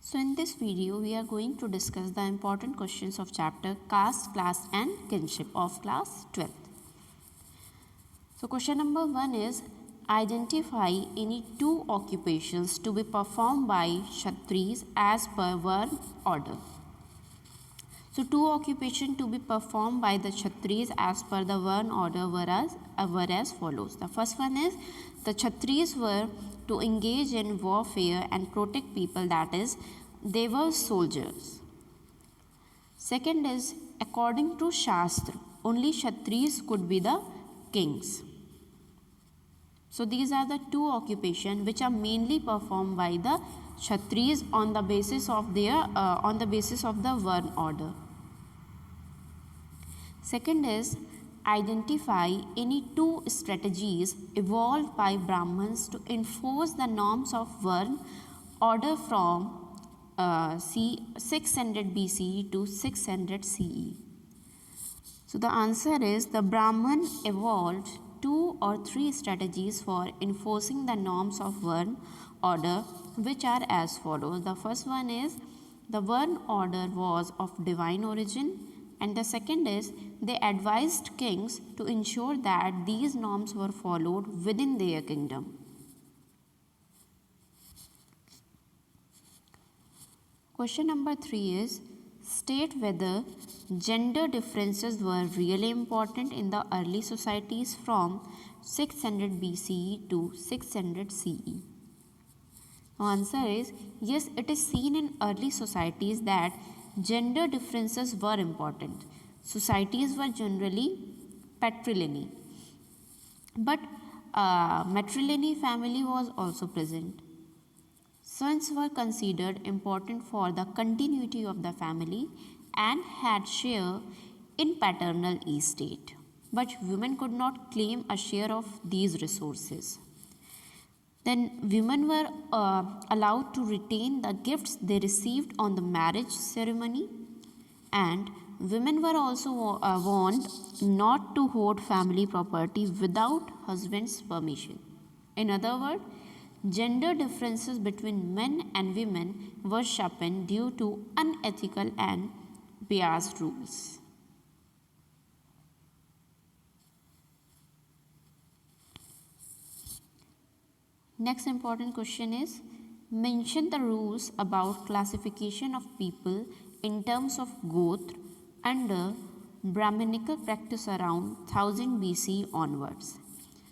So in this video, we are going to discuss the important questions of chapter Caste, Class and Kinship of class 12th. So question number 1 is, identify any two occupations to be performed by Kshatris as per Varna order. So two occupations to be performed by the Kshatris as per the Varna order were as follows. The first one is, the Kshatris were to engage in warfare and protect people, that is, they were soldiers. Second is, according to Shastra, only Kshatris could be the kings. So these are the two occupations which are mainly performed by the Kshatris on the basis of the Varna order. Second is, identify any two strategies evolved by Brahmins to enforce the norms of Varna order from 600 BCE to 600 CE. So the answer is, the Brahman evolved two or three strategies for enforcing the norms of Varna order, which are as follows. The first one is, the Varna order was of divine origin, and the second is, they advised kings to ensure that these norms were followed within their kingdom. Question number 3 is, state whether gender differences were really important in the early societies from 600 BCE to 600 CE. The answer is, yes, it is seen in early societies that gender differences were important. Societies were generally patrilineal, but matrilineal family was also present. Sons were considered important for the continuity of the family and had share in paternal estate, but women could not claim a share of these resources. Then women were allowed to retain the gifts they received on the marriage ceremony, and women were also warned not to hoard family property without husband's permission. In other words, gender differences between men and women were sharpened due to unethical and biased rules. Next important question is, mention the rules about classification of people in terms of Gotra under Brahminical practice around 1000 BC onwards.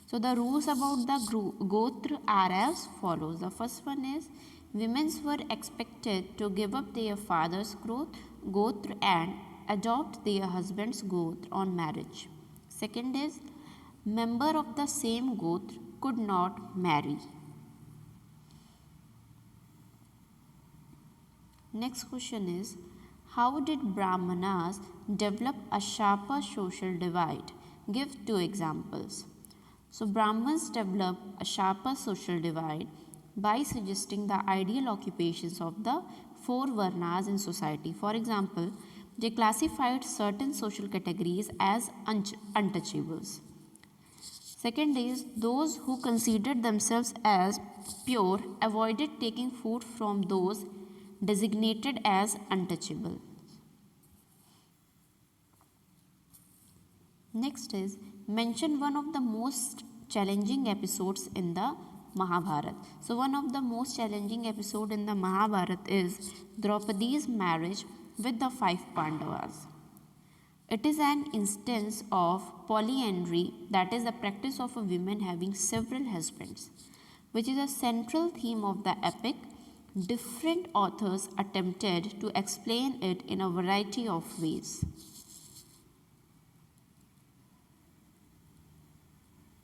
So the rules about the Gotra are as follows. The first one is, women were expected to give up their father's Gotra and adopt their husband's Gotra on marriage. Second is, member of the same Gotra could not marry. Next question is, how did Brahmanas develop a sharper social divide? Give two examples. So Brahmins developed a sharper social divide by suggesting the ideal occupations of the four Varnas in society. For example, they classified certain social categories as untouchables. Second is, those who considered themselves as pure avoided taking food from those designated as untouchable. Next is, mention one of the most challenging episodes in the Mahabharata. So one of the most challenging episode in the Mahabharata is Draupadi's marriage with the 5 Pandavas. It is an instance of polyandry, that is the practice of a woman having several husbands, which is a central theme of the epic. Different authors attempted to explain it in a variety of ways.